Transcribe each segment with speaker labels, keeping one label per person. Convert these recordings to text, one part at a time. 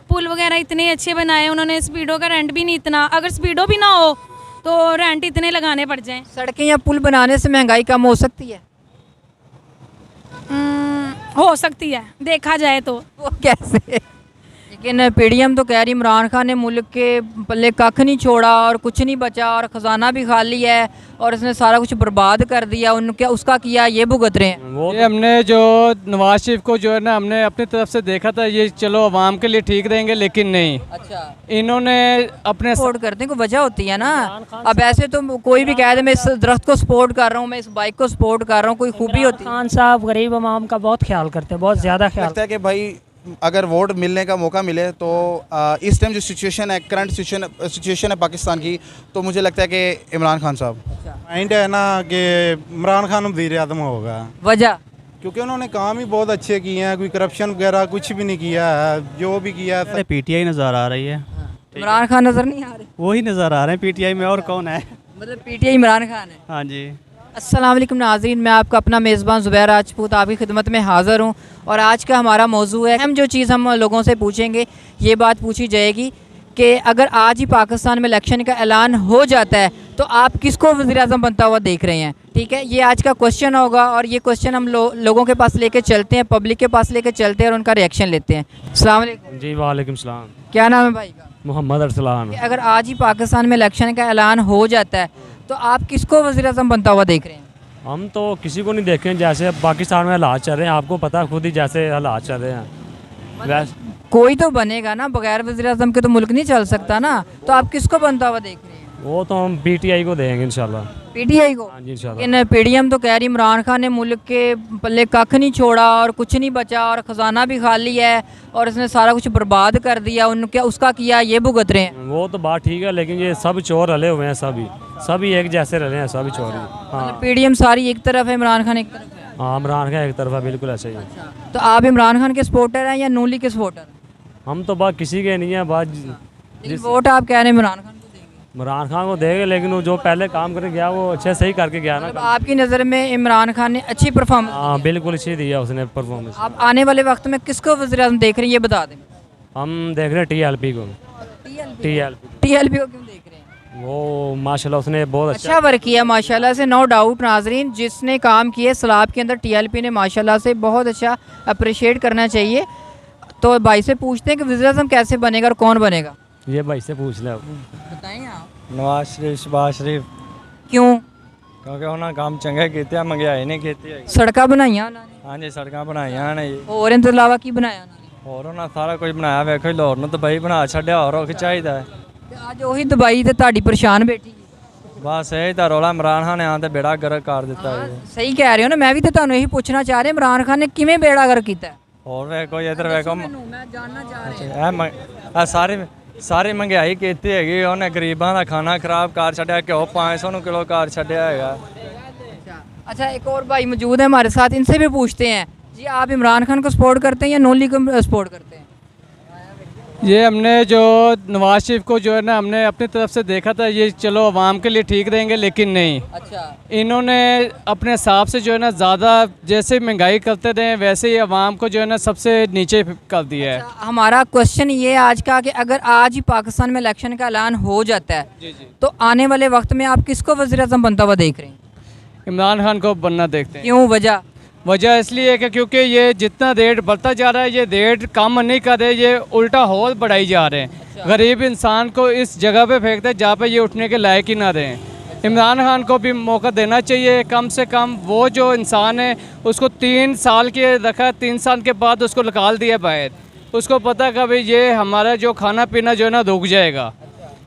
Speaker 1: पुल वगैरह इतने अच्छे बनाए उन्होंने, स्पीडो का रेंट भी नहीं इतना, अगर स्पीडो भी ना हो तो रेंट इतने लगाने पड़ जाएं।
Speaker 2: सड़कें या पुल बनाने से महंगाई कम हो सकती है?
Speaker 1: हो सकती है, देखा जाए तो।
Speaker 2: वो कैसे? लेकिन पीडीएम तो कह रही इमरान खान ने मुल्क के पल्ले कख नहीं छोड़ा और कुछ नहीं बचा और ख़जाना भी खाली है और इसने सारा कुछ बर्बाद कर दिया, उनके उसका किया ये भुगत रहे हैं।
Speaker 3: ये हमने जो नवाज शरीफ को जो है ना हमने अपनी तरफ से देखा था, ये चलो आवाम के लिए ठीक रहेंगे, लेकिन नहीं,
Speaker 2: अच्छा
Speaker 3: इन्होंने अपने
Speaker 2: सपोर्ट करते हैं, कोई वजह होती है ना। अब ऐसे तो कोई भी कह दे मैं इस दरख्त को सपोर्ट कर रहा हूँ, मैं इस बाइक को सपोर्ट कर रहा हूँ, कोई खूबी होती है?
Speaker 4: खान साहब गरीब आवाम का बहुत ख्याल करते हैं, बहुत ज़्यादा ख्याल।
Speaker 5: लगता है कि भाई अगर वोट मिलने का मौका मिले तो इस टाइम जो सिचुएशन है, करंट सिचुएशन है पाकिस्तान की, तो मुझे लगता है कि इमरान खान साहब।
Speaker 6: माइंड है ना कि इमरान खान वज़ीर आज़म होगा,
Speaker 2: वजह
Speaker 6: क्योंकि उन्होंने काम ही बहुत अच्छे किए हैं, कोई करप्शन वगैरह कुछ भी नहीं किया है, जो भी किया है।
Speaker 7: पीटीआई नज़र आ रही है,
Speaker 2: इमरान खान नज़र नहीं आ रहे?
Speaker 7: वही नज़र आ रहे हैं पीटीआई में, और कौन है?
Speaker 2: मतलब पीटीआई इमरान खान है।
Speaker 7: हाँ जी।
Speaker 2: अस्सलाम वालेकुम नाज़रीन, मैं आपका अपना मेज़बान ज़ुबैर राजपूत आपकी खिदमत में हाज़िर हूँ और आज का हमारा मौजू है, हम जो चीज़ हम लोगों से पूछेंगे ये बात पूछी जाएगी कि अगर आज ही पाकिस्तान में इलेक्शन का ऐलान हो जाता है तो आप किसको वज़ीर-ए-आज़म बनता हुआ देख रहे हैं। ठीक है, ये आज का क्वेश्चन होगा और ये क्वेश्चन हम लोगों के पास लेके चलते हैं, पब्लिक के पास लेके चलते हैं और उनका रिएक्शन लेते हैं। अस्सलाम वालेकुम।
Speaker 7: जी वालेकुम सलाम।
Speaker 2: क्या नाम है भाई का?
Speaker 7: मोहम्मद अरसलान।
Speaker 2: अगर आज ही पाकिस्तान में इलेक्शन का ऐलान हो जाता है तो आप किसको वज़ीर-ए-आज़म बनता हुआ देख रहे हैं?
Speaker 7: हम तो किसी को नहीं देखें, जैसे पाकिस्तान में हालात चल रहे हैं, आपको पता है खुद ही जैसे हालात चल रहे हैं वैसे
Speaker 2: कोई तो बनेगा ना, बगैर वज़ीर-ए-आज़म के तो मुल्क नहीं चल सकता ना, तो आप किसको बनता हुआ देख रहे हैं?
Speaker 7: वो तो हम पीटीआई को देंगे इंशाल्लाह।
Speaker 2: पीटीआई को?
Speaker 7: हाँ जी इंशाल्लाह।
Speaker 2: लेकिन पीडीएम तो कह रही इमरान खान ने मुल्क के पल्ले कख नहीं छोड़ा और कुछ नहीं बचा और ख़जाना भी खाली है और इसने सारा कुछ बर्बाद कर दिया, उनके उसका किया ये भुगत रहे हैं।
Speaker 7: वो तो बात ठीक है, लेकिन ये सब चोर रले हुए हैं, सभी एक जैसे रले हैं, सभी चोर ही। हाँ
Speaker 2: पीडीएम सारी एक तरफ है, इमरान खान एक तरफ है।
Speaker 7: हाँ, इमरान खान एक तरफा बिल्कुल ऐसा ही है।
Speaker 2: तो आप इमरान खान के सपोर्टर हैं या नूली के सपोर्टर?
Speaker 7: हम तो बात किसी के नहीं है, बात
Speaker 2: लेकिन वोट आप कह रहे हैं इमरान खान को देंगे?
Speaker 7: इमरान खान को देंगे, लेकिन वो जो पहले काम करके गया वो अच्छे सही करके गया ना।
Speaker 2: मतलब आपकी नज़र में इमरान खान ने अच्छी परफॉर्मेंस?
Speaker 7: हाँ बिल्कुल अच्छी दी है उसने परफॉर्मेंस।
Speaker 2: आप आने वाले वक्त में किसको वज़ीर-ए-आज़म देख रहे हैं ये बता दें।
Speaker 7: हम देख रहे हैं टीएलपी को।
Speaker 2: टीएलपी को क्यों देख रहे हैं?
Speaker 7: वो माशाल्लाह उसने बहुत
Speaker 2: अच्छा वर्क किया माशाल्लाह से, नो डाउट नाजरीन, जिसने काम किए सलाब के अंदर टीएलपी ने माशाल्लाह से बहुत अच्छा अप्रिशिएट करना चाहिए। तो भाई से पूछते हैं कि वज़ीर-ए-आज़म कैसे बनेगा और कौन बनेगा?
Speaker 7: ये भाई से पूछ ले।
Speaker 2: बताएं आप।
Speaker 8: नवाज शरीफ, शहबाज शरीफ।
Speaker 2: क्यों?
Speaker 8: क्योंकि उन्होंने काम चंगे किए, महंगाई नहीं की।
Speaker 2: सड़का बनाइया उन्होंने?
Speaker 8: हाँ जी, सड़क बनाइया ने जी।
Speaker 2: और इनके अलावा की बनाया उन्होंने?
Speaker 8: और उन्होंने सारा कुछ बनाया, वेखो लाहौर ਨੂੰ दुबई बना छड्या, और ਕੀ ਚਾਹੀਦਾ ਹੈ।
Speaker 2: ਤੇ ਅੱਜ ਉਹੀ ਦੁਬਈ ਤੇ ਤੁਹਾਡੀ ਪਰੇਸ਼ਾਨ ਬੈਠੀ ਹੈ।
Speaker 8: ਬਸ ਇਹ ਤਾਂ ਰੌਲਾ ਇਮਰਾਨ ਖਾਨ ਨੇ ਆਂ ਤੇ ਬੇੜਾ ਗਰਕ ਕਰ ਦਿੱਤਾ ਹੈ।
Speaker 2: ਸਹੀ ਕਹਿ ਰਹੇ ਹੋ ਨਾ, ਮੈਂ ਵੀ ਤੇ ਤੁਹਾਨੂੰ ਇਹੀ ਪੁੱਛਣਾ ਚਾਹ ਰਿਹਾ ਇਮਰਾਨ ਖਾਨ ਨੇ ਕਿਵੇਂ ਬੇੜਾ ਗਰਕ ਕੀਤਾ ਹੈ?
Speaker 8: ਹੋਰ ਵੇਖੋ ਇਧਰ ਵੇਖੋ,
Speaker 2: ਮੈਂ ਜਾਨਣਾ ਚਾਹ ਰਿਹਾ।
Speaker 8: ਇਹ ਸਾਰੀ ਮਹਿੰਗਾਈ ਕੀਤੀ ਹੈਗੀ, ਉਹਨੇ ਗਰੀਬਾਂ ਦਾ ਖਾਣਾ ਖਰਾਬ ਕਰ ਛੱਡਿਆ, ਘਿਓ 500 ਨੂੰ ਕਿਲੋ ਕਰ ਛੱਡਿਆ ਹੈਗਾ।
Speaker 2: अच्छा, एक और भाई मौजूद है हमारे साथ, इनसे भी पूछते हैं जी, आप इमरान खान को सपोर्ट करते हैं या नूली को सपोर्ट करते हैं?
Speaker 3: ये हमने जो नवाज शरीफ को जो है ना हमने अपनी तरफ से देखा था, ये चलो आवाम के लिए ठीक रहेंगे, लेकिन नहीं,
Speaker 2: अच्छा
Speaker 3: इन्होंने अपने हिसाब से जो है ना ज़्यादा जैसे महंगाई करते रहे वैसे ही आवाम को जो है ना सबसे नीचे कर दिया है।
Speaker 2: हमारा क्वेश्चन ये है आज का कि अगर आज ही पाकिस्तान में इलेक्शन का ऐलान हो जाता है तो आने वाले वक्त में आप किसको वज़ीर-ए-आज़म बनता हुआ देख रहे हैं?
Speaker 3: इमरान खान को बनना देखते हैं।
Speaker 2: क्यों? वजह
Speaker 3: इसलिए है कि क्योंकि ये जितना रेट बढ़ता जा रहा है, ये रेट कम नहीं कर रहे, ये उल्टा हौल बढ़ाई जा रहे हैं।
Speaker 2: अच्छा।
Speaker 3: गरीब इंसान को इस जगह पे फेंकते हैं जहाँ पे ये उठने के लायक ही ना रहें। इमरान खान को भी मौका देना चाहिए, कम से कम वो जो इंसान है उसको 3 साल के रखा, 3 साल के बाद उसको निकाल दिया बाहर, उसको पता कि भाई ये हमारा जो खाना पीना जो है ना रुक जाएगा।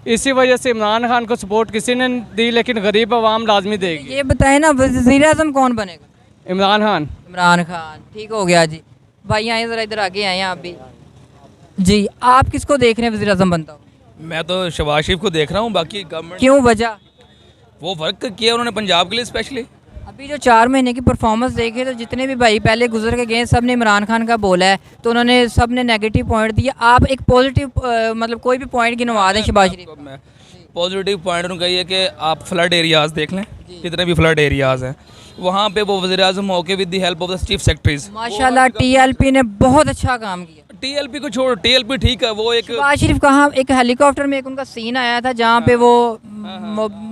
Speaker 3: इसी वजह से इमरान खान को सपोर्ट किसी ने दी, लेकिन गरीब आवाम लाजमी देगी।
Speaker 2: ये बताएं ना, वज़ीर-ए-आज़म कौन बनेगा?
Speaker 3: इमरान खान।
Speaker 2: इमरान खान, ठीक हो गया जी। भाई आए ज़रा इधर आगे आए आप भी जी, आप किसको देख रहे हैं वज़ीर-ए-आज़म बनता हो?
Speaker 9: मैं तो शहबाज शरीफ को देख रहा हूँ, बाकी गवर्नमेंट
Speaker 2: क्यों? वजह?
Speaker 9: वो वर्क किया उन्होंने पंजाब के लिए स्पेशली।
Speaker 2: अभी जो 4 महीने की परफॉर्मेंस देखे तो जितने भी भाई पहले गुजर के गए सब ने इमरान खान का बोला है, तो उन्होंने सब ने नेगेटिव पॉइंट दिया। आप एक पॉजिटिव मतलब कोई भी पॉइंट गिनवा दें शहबाज शरीफ।
Speaker 9: पॉजिटिव पॉइंट उनका ये कि आप फ्लड एरियाज़ देख लें, जितने भी फ्लड एरियाज़ हैं वहाँ पे वो वज़ीर-ए-आज़म होके with the help of the chief secretaries.
Speaker 2: माशाल्लाह टीएलपी ने बहुत अच्छा काम किया।
Speaker 9: टीएलपी को छोड़, टीएलपी ठीक है, वो एक
Speaker 2: शहबाज शरीफ कहाँ, एक हेलीकॉप्टर में एक उनका सीन आया था जहाँ पे वो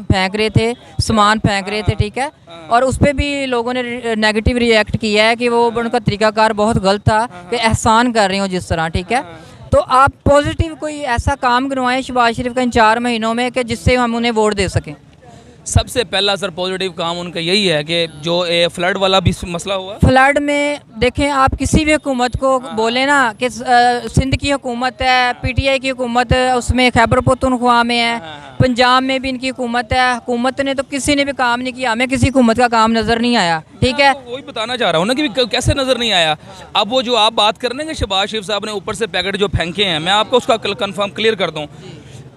Speaker 2: फेंक रहे थे, सामान फेंक रहे थे, ठीक है, और उस पर भी लोगों ने नेगेटिव रिएक्ट किया है कि वो उनका तरीकाकार बहुत गलत था कि एहसान कर रहे हो जिस तरह, ठीक है। तो आप पॉजिटिव कोई ऐसा काम करवाएं शहबाज शरीफ का इन 4 महीनों में कि जिससे हम उन्हें वोट दे सकें।
Speaker 9: सबसे पहला सर पॉजिटिव काम उनका यही है कि जो फ्लड वाला भी मसला हुआ,
Speaker 2: फ्लड में देखें आप किसी भी हुकूमत को बोले ना कि सिंध की हुकूमत है, पीटीआई की हुकूमत है, उसमें खैबर पख्तूनख्वा में है, पंजाब में भी इनकी हुकूमत है, हुकूमत ने तो किसी ने भी काम नहीं किया, हमें किसी हुकूमत का काम नज़र नहीं आया, ठीक है।
Speaker 9: वही बताना चाह रहा हूँ ना कि कैसे नज़र नहीं आया। अब वो जो आप बात कर रहे हैं कि शहबाज शरीफ साहब ने ऊपर से पैकेट जो फेंके हैं, मैं आपको उसका कंफर्म क्लियर कर दूँ।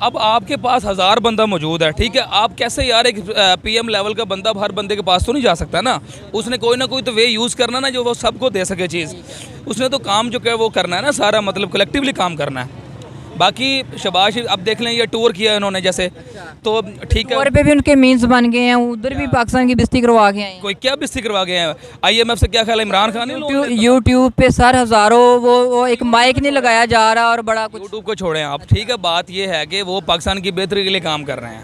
Speaker 9: अब आपके पास 1000 बंदा मौजूद है, ठीक है, आप कैसे यार एक पीएम लेवल का बंदा हर बंदे के पास तो नहीं जा सकता ना, उसने कोई ना कोई तो वे यूज़ करना ना जो वो सबको दे सके चीज़, उसने तो काम जो है वो करना है ना सारा, मतलब कलेक्टिवली काम करना है। बाकी शहबाज शरीफ अब देख लें ये टूर किया इन्होंने जैसे, तो ठीक है,
Speaker 2: और पे भी उनके मीन्स बन गए हैं, उधर भी पाकिस्तान की बिस्ती करवा के आए हैं।
Speaker 9: कोई क्या बिस्ती करवा गए हैं, IMF से क्या ख्याल है, इमरान खान ने
Speaker 2: यूट्यूब पे सर हज़ारों वो एक माइक नहीं लगाया जा रहा और बड़ा कुछ,
Speaker 9: यूट्यूब को छोड़ें आप, ठीक है, बात ये है कि वो पाकिस्तान की बेहतरी के लिए काम कर रहे हैं।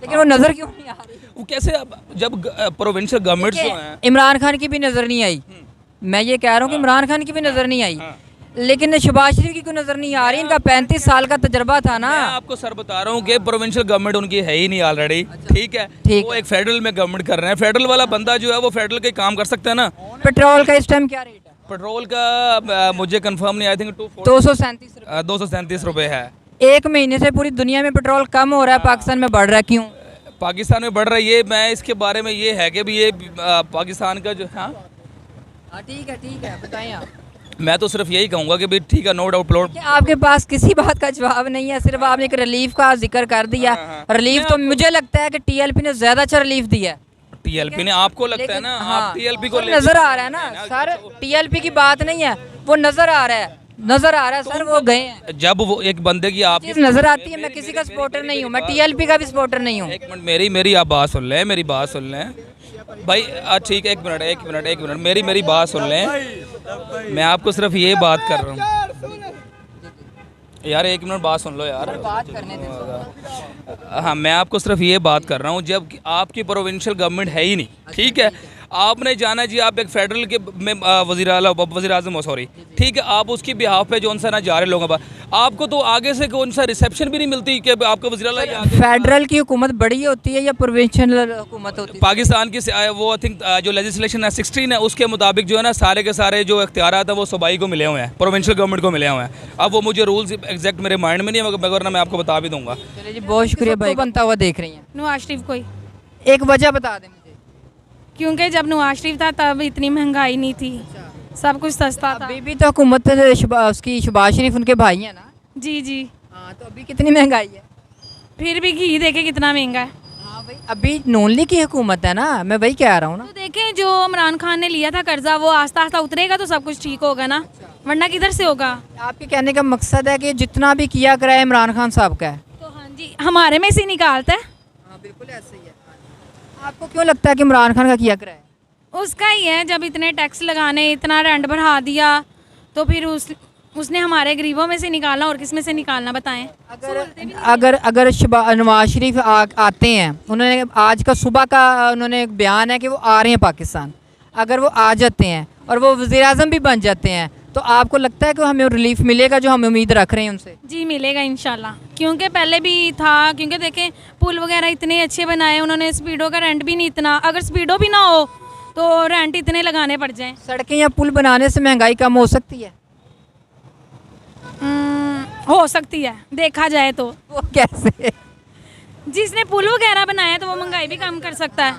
Speaker 2: लेकिन वो नज़र क्यों नहीं आ रही?
Speaker 9: वो कैसे, अब जब प्रोविंशियल गवर्नमेंट जो हैं,
Speaker 2: इमरान खान की भी नज़र नहीं आई, मैं ये कह रहा हूँ कि इमरान खान की भी नज़र नहीं आई, लेकिन शहबाज शरीफ की कोई नज़र नहीं आ रही। इनका 35 साल का तजर्बा था ना।
Speaker 9: मैं आपको सर बता रहा हूँ कि प्रोविंशियल गवर्नमेंट उनकी है ही नहीं ऑलरेडी, ठीक है,
Speaker 2: ठीक
Speaker 9: वो एक फेडरल में गवर्नमेंट कर रहे हैं, फेडरल वाला बंदा जो है वो फेडरल के काम कर सकता है ना।
Speaker 2: पेट्रोल का इस टाइम क्या रेट है?
Speaker 9: पेट्रोल का मुझे कंफर्म नहीं, आई थिंक
Speaker 2: 237
Speaker 9: रुपये है।
Speaker 2: एक महीने से पूरी दुनिया में पेट्रोल कम हो रहा है, पाकिस्तान में बढ़ रहा है, क्यों?
Speaker 9: पाकिस्तान में बढ़ रहा है, ये मैं इसके बारे में ये है कि भी ये पाकिस्तान का जो, हाँ
Speaker 2: ठीक है बताएं आप।
Speaker 9: मैं तो सिर्फ यही कहूँगा कि भाई ठीक है, नो डाउट प्लॉट।
Speaker 2: कि आपके पास किसी बात का जवाब नहीं है, सिर्फ आपने एक रिलीफ का जिक्र कर दिया। रिलीफ तो मुझे लगता है कि टीएलपी ने ज्यादा अच्छा रिलीफ दिया है।
Speaker 9: टीएलपी ने, आपको लगता है ना, आप टीएलपी को
Speaker 2: नजर आ रहा है ना सर, टीएलपी की बात नहीं है, वो नजर आ रहा है सर, वो गए हैं।
Speaker 9: जब वो एक बंदे की आप
Speaker 2: नजर आती है, मैं किसी का सपोर्टर नहीं हूँ, मैं टीएलपी का भी सपोर्टर नहीं हूँ।
Speaker 9: एक मिनट, मेरी आप बात सुन लें, मेरी बात सुन लें भाई, ठीक है, एक मिनट, मेरी बात सुन लें, मैं आपको सिर्फ ये बात कर रहा हूँ यार, एक मिनट बात सुन लो यार,
Speaker 2: बात करने दे।
Speaker 9: हाँ, मैं आपको सिर्फ ये बात कर रहा हूँ, जब आपकी प्रोविंशियल गवर्नमेंट है ही नहीं, ठीक है, आपने जाना जी, आप एक फेडरल के में वज़ीर आज़म, सॉरी, ठीक है, आप उसकी बिहाफ पे जो सा ना जा रहे लोगों पर, आपको तो आगे से कौन सा रिसेप्शन भी नहीं मिलती कि आपको वज़ीर
Speaker 2: फेडरल की हुकूमत बड़ी होती है या प्रोविंशियल हुकूमत होती है?
Speaker 9: पाकिस्तान की वो आई थिंक जो लेजिस्लेशन है 16 है, उसके मुताबिक जो है ना सारे के सारे जो इख्तियारात हैं वो सूबाई को मिले हुए हैं, प्रोविंशियल गवर्नमेंट को मिले हुए हैं। अब वो मुझे रूल्स एग्जैक्ट मेरे माइंड में नहीं है, मगर ना मैं आपको बता भी दूंगा।
Speaker 2: चलिए जी, बहुत शुक्रिया भाई। बनता हुआ देख रही हैं,
Speaker 1: नवाज शरीफ कोई
Speaker 2: एक वजह बता दें मुझे।
Speaker 1: क्योंकि जब नवाज शरीफ था तब इतनी महंगाई नहीं थी, सब कुछ सस्ता था।
Speaker 2: अभी भी तो हुकूमत उसकी शहबाज शरीफ उनके भाई हैं ना?
Speaker 1: जी
Speaker 2: हाँ, तो अभी कितनी महंगाई है?
Speaker 1: फिर भी घी देखे कितना महंगा है।
Speaker 2: हाँ भाई, अभी नून लीग की हुकूमत है ना, मैं वही कह रहा हूँ ना।
Speaker 1: तो देखें, जो इमरान खान ने लिया था कर्जा, वो आस्ता आस्ता उतरेगा तो सब कुछ ठीक होगा ना, वरना किधर से होगा।
Speaker 2: आपके कहने का मकसद है कि जितना भी किया कराया इमरान खान साहब का है,
Speaker 1: तो हाँ जी, हमारे में से ही निकालता है।
Speaker 2: हाँ बिल्कुल ऐसे ही है। आपको क्यों लगता है कि इमरान खान का किया कराया?
Speaker 1: उसका ही है, जब इतने टैक्स लगाने, इतना रेंट बढ़ा दिया, तो फिर उसने हमारे गरीबों में से निकालना, और किस में से निकालना बताएं।
Speaker 2: अगर नवाज शरीफ आते हैं, उन्होंने आज का सुबह का उन्होंने एक बयान है कि वो आ रहे हैं पाकिस्तान, अगर वो आ जाते हैं और वो वज़ीर आज़म भी बन जाते हैं, तो आपको लगता है कि हमें रिलीफ मिलेगा जो हम उम्मीद रख रहे हैं उनसे?
Speaker 1: जी मिलेगा इंशाल्लाह, क्योंकि पहले भी था, क्योंकि देखें पुल वगैरह इतने अच्छे बनाए उन्होंने, स्पीडो का रेंट भी नहीं इतना, अगर स्पीडो भी ना हो तो रेंट इतने लगाने पड़ जाएं।
Speaker 2: सड़कें या पुल बनाने से महंगाई कम हो सकती है?
Speaker 1: हो सकती है, देखा जाए तो।
Speaker 2: वो कैसे?
Speaker 1: जिसने पुल वगैरह बनाया तो वो महंगाई भी कम कर सकता है।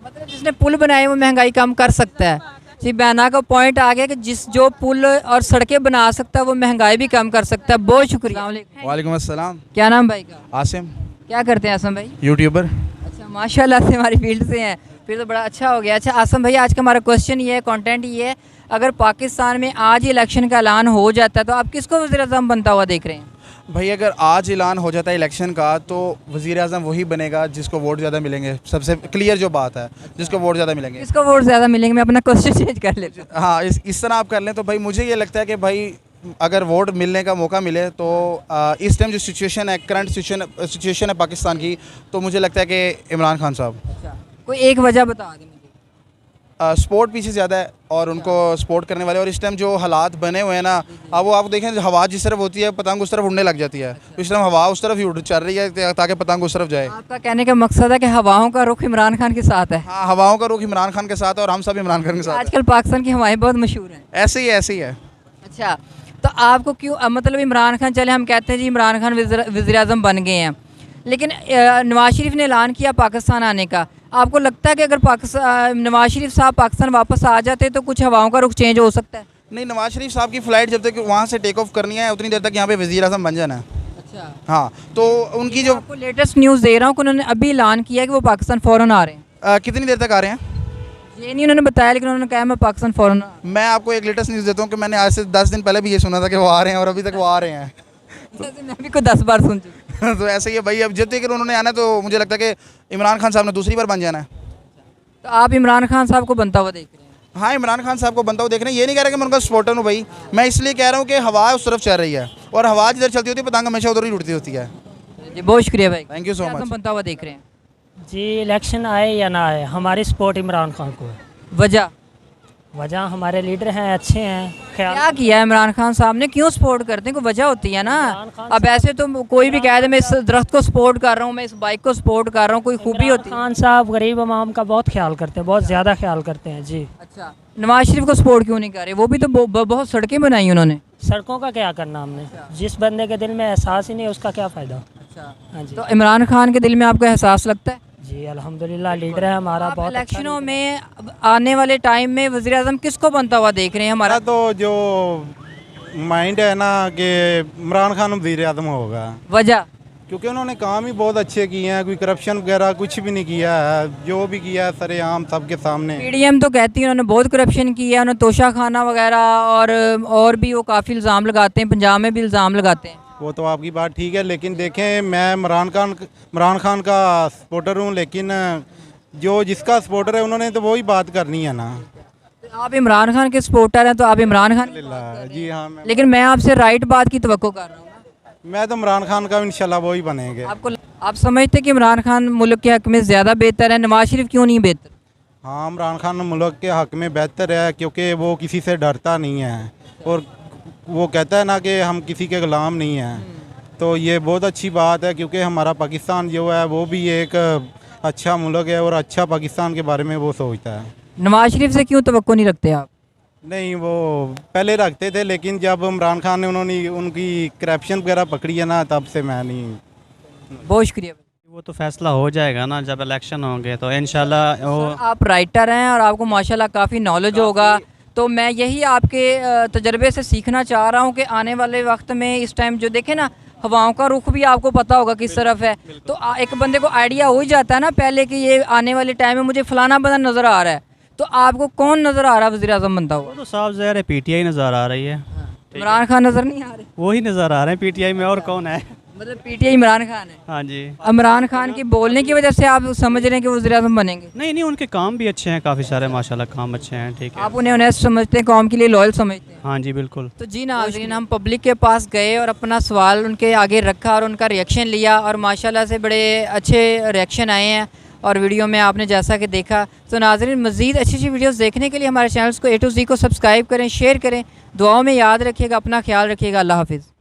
Speaker 2: मतलब जिसने पुल बनाए वो महंगाई कम कर सकता है। जी, बयाना का पॉइंट आ गया कि जो पुल और सड़कें बना सकता है वो महंगाई भी कम कर सकता है। बहुत शुक्रिया।
Speaker 5: वालेकुम अस्सलाम।
Speaker 2: क्या नाम भाई का?
Speaker 5: आसिम।
Speaker 2: क्या करते हैं आसम भाई?
Speaker 5: यूट्यूबर।
Speaker 2: अच्छा, माशाल्लाह से हमारी फील्ड से हैं, फिर तो बड़ा अच्छा हो गया। अच्छा आसम भाई, आज का हमारा क्वेश्चन ये है, कंटेंट ये है, अगर पाकिस्तान में आज ही इलेक्शन का ऐलान हो जाता है तो आप किसको वज़ीर आज़म बनता हुआ देख रहे हैं?
Speaker 5: भाई अगर आज ऐलान हो जाता है इलेक्शन का तो वज़ीर आज़म वही बनेगा जिसको वोट ज़्यादा मिलेंगे। सबसे क्लियर जो बात है, जिसको वोट ज़्यादा मिलेंगे।
Speaker 2: किसको वोट ज़्यादा मिलेंगे? मैं अपना क्वेश्चन चेंज कर लेती हूँ।
Speaker 5: हाँ, इस तरह आप कर लें तो भाई मुझे ये लगता है कि भाई अगर वोट मिलने का मौका मिले तो इस टाइम जो सिचुएशन है, करंट सिचुएशन है पाकिस्तान की, तो मुझे लगता है कि इमरान खान साहब।
Speaker 2: अच्छा, कोई एक वजह बता दें मुझे।
Speaker 5: सपोर्ट पीछे ज़्यादा है और उनको सपोर्ट करने वाले, और इस टाइम जो हालात बने हुए हैं ना, अब वो आप देखें, हवा जिस तरफ होती है पतंग उस तरफ उड़ने लग जाती है। तो इस टाइम हवा उस तरफ ही उड़ चल रही है ताकि पतंग उस तरफ जाए।
Speaker 2: आपका कहने का मकसद है कि हवाओं का रुख इमरान खान के साथ है।
Speaker 5: हाँ, हवाओं का रुख इमरान खान के साथ है और हम सब इमरान खान के साथ हैं।
Speaker 2: आजकल पाकिस्तान की हवाएं बहुत मशहूर हैं।
Speaker 5: ऐसे ही है।
Speaker 2: अच्छा, तो आपको क्यों मतलब इमरान खान, चले हम कहते हैं जी इमरान खान वज़ीर आज़म बन गए हैं, लेकिन नवाज शरीफ ने ऐलान किया पाकिस्तान आने का। आपको लगता है कि अगर पाकिस्तान नवाज शरीफ साहब पाकिस्तान वापस आ जाते तो कुछ हवाओं का रुख चेंज हो सकता है?
Speaker 5: नहीं, नवाज शरीफ साहब की फ़्लाइट जब तक वहाँ से टेक ऑफ करनी है उतनी देर तक यहाँ पे वज़ीर आज़म बन जाना है।
Speaker 2: अच्छा,
Speaker 5: हाँ, तो उनकी जो
Speaker 2: आपको लेटेस्ट न्यूज़ दे रहा हूँ कि उन्होंने अभी ऐलान किया कि वो पाकिस्तान फ़ौरन आ रहे हैं।
Speaker 5: कितनी देर तक आ रहे हैं
Speaker 2: ये नहीं उन्होंने बताया, लेकिन उन्होंने कहा मैं पाकिस्तान फ़ौरन आ रहा हूं।
Speaker 5: मैं आपको एक लेटेस्ट न्यूज़ देता हूँ कि मैंने आज से 10 दिन पहले भी ये सुना था कि वो आ रहे हैं और अभी तक वो आ रहे हैं।
Speaker 2: जैसे मैं भी को 10 बार सुन चुकी।
Speaker 5: तो ऐसे ही है भाई, अब जब तक उन्होंने आना है तो मुझे लगता है कि इमरान खान साहब ने दूसरी बार बन जाना है।
Speaker 2: तो आप इमरान खान साहब को बनता हुआ देख रहे हैं?
Speaker 5: हाँ, इमरान खान साहब को बनता हुआ देख रहे हैं। ये नहीं कह रहा कि मैं उनका सपोर्टर हूँ भाई, मैं इसलिए कह रहा हूँ कि हवा उस तरफ चल रही है और हवा जिधर चलती होती है पतंग हमेशा उधर ही उड़ती होती है।
Speaker 2: जी, बहुत शुक्रिया भाई।
Speaker 5: Thank you so much.
Speaker 2: बनता हुआ देख रहे हैं।
Speaker 4: जी, इलेक्शन आए या ना आए, हमारी सपोर्ट इमरान खान को है।
Speaker 2: वजह
Speaker 4: हमारे लीडर हैं, अच्छे हैं,
Speaker 2: क्या किया है इमरान खान साहब ने? क्यों सपोर्ट करते हैं? कोई वजह होती है ना। अब ऐसे तो कोई भी कह दे मैं इस दरख्त को सपोर्ट कर रहा हूँ, मैं इस बाइक को सपोर्ट कर रहा हूँ, कोई खूबी होती है?
Speaker 4: खान साहब गरीब आवाम का बहुत ख्याल करते हैं, बहुत ज़्यादा ख्याल करते हैं जी।
Speaker 2: अच्छा, नवाज शरीफ को सपोर्ट क्यों नहीं कर रहे? वो भी तो बहुत सड़कें बनाई उन्होंने।
Speaker 4: सड़कों का क्या करना हमने, जिस बंदे के दिल में एहसास ही नहीं उसका क्या फ़ायदा।
Speaker 2: अच्छा,
Speaker 4: हाँ जी।
Speaker 2: तो इमरान खान के दिल में आपको एहसास लगता है?
Speaker 4: जी अल्हम्दुलिल्लाह, लीडर है हमारा बहुत अच्छा।
Speaker 2: इलेक्शनों में आने वाले टाइम में वज़ीर आज़म किसको बनता हुआ देख रहे हैं? हमारा
Speaker 6: तो जो माइंड है ना कि इमरान खान वज़ीर आज़म होगा।
Speaker 2: वजह
Speaker 6: क्योंकि उन्होंने काम ही बहुत अच्छे किए हैं, कोई करप्शन वगैरह कुछ भी नहीं किया है, जो भी किया है सरेआम सबके सामने।
Speaker 2: PDM तो कहती है उन्होंने बहुत करप्शन किया है, उन्होंने तोशा खाना वगैरह और भी वो काफ़ी इल्ज़ाम लगाते हैं, पंजाब में भी इल्ज़ाम लगाते हैं।
Speaker 6: वो तो आपकी बात ठीक है, लेकिन देखें मैं इमरान खान का सपोर्टर हूँ, लेकिन जो जिसका सपोर्टर है उन्होंने तो वही बात करनी है ना।
Speaker 2: तो आप इमरान खान के सपोर्टर हैं तो आप इमरान खान
Speaker 6: जी हाँ,
Speaker 2: लेकिन मैं आपसे राइट बात की तवक्को कर रहा हूँ ना।
Speaker 6: मैं तो इमरान खान का इंशाल्लाह वही बनेंगे।
Speaker 2: आप समझते कि इमरान खान मुल्क के हक़ में ज़्यादा बेहतर है, नवाज शरीफ क्यों नहीं बेहतर?
Speaker 6: हाँ, इमरान खान मुल्क के हक़ में बेहतर है क्योंकि वो किसी से डरता नहीं है और वो कहता है ना कि हम किसी के ग़ुलाम नहीं हैं। तो ये बहुत अच्छी बात है क्योंकि हमारा पाकिस्तान जो है वो भी एक अच्छा मुल्क है और अच्छा पाकिस्तान के बारे में वो सोचता है।
Speaker 2: नवाज शरीफ से क्यों तवक्को नहीं रखते आप?
Speaker 6: नहीं, वो पहले रखते थे, लेकिन जब इमरान खान ने उनकी करप्शन वगैरह पकड़ी है ना, तब से मैं नहीं।
Speaker 2: बहुत शुक्रिया।
Speaker 10: वो तो फैसला हो जाएगा ना जब इलेक्शन होंगे तो इंशाल्लाह।
Speaker 2: आप राइटर हैं और आपको माशाल्लाह काफ़ी नॉलेज होगा, तो मैं यही आपके तजर्बे से सीखना चाह रहा हूँ कि आने वाले वक्त में इस टाइम जो देखें ना, हवाओं का रुख भी आपको पता होगा किस तरफ है, तो एक बंदे को आइडिया हो ही जाता है ना पहले कि ये आने वाले टाइम में मुझे फलाना बंदा नज़र आ रहा है। तो आपको कौन नज़र आ रहा है वज़ीर आज़म बनता हुआ?
Speaker 10: तो साफ ज़ाहिर है PTI नज़र आ रही है।
Speaker 2: इमरान खान नज़र नहीं आ रहे?
Speaker 10: वही नज़र आ रहे हैं PTI में, और कौन है?
Speaker 2: मतलब PTI इमरान खान है।
Speaker 10: हाँ जी।
Speaker 2: इमरान खान की बोलने की वजह से आप समझ रहे हैं कि वज़ीर आज़म बनेंगे?
Speaker 10: नहीं, उनके काम भी अच्छे हैं, काफ़ी सारे माशाल्लाह काम अच्छे हैं। ठीक है,
Speaker 2: आप उन्हें ऑनेस्ट समझते हैं, कौम के लिए लॉयल समझते हैं?
Speaker 10: हाँ जी बिल्कुल।
Speaker 2: तो जी नाज़रीन, हम पब्लिक के पास गए और अपना सवाल उनके आगे रखा और उनका रिएक्शन लिया और माशाल्लाह से बड़े अच्छे रिएक्शन आए हैं और वीडियो में आपने जैसा कि देखा। तो नाज़रीन, मज़ीद अच्छी वीडियोस देखने के लिए हमारे चैनल्स को A to Z को सब्सक्राइब करें, शेयर करें, दुआओं में याद रखिएगा, अपना ख्याल रखिएगा। अल्लाह हाफिज़।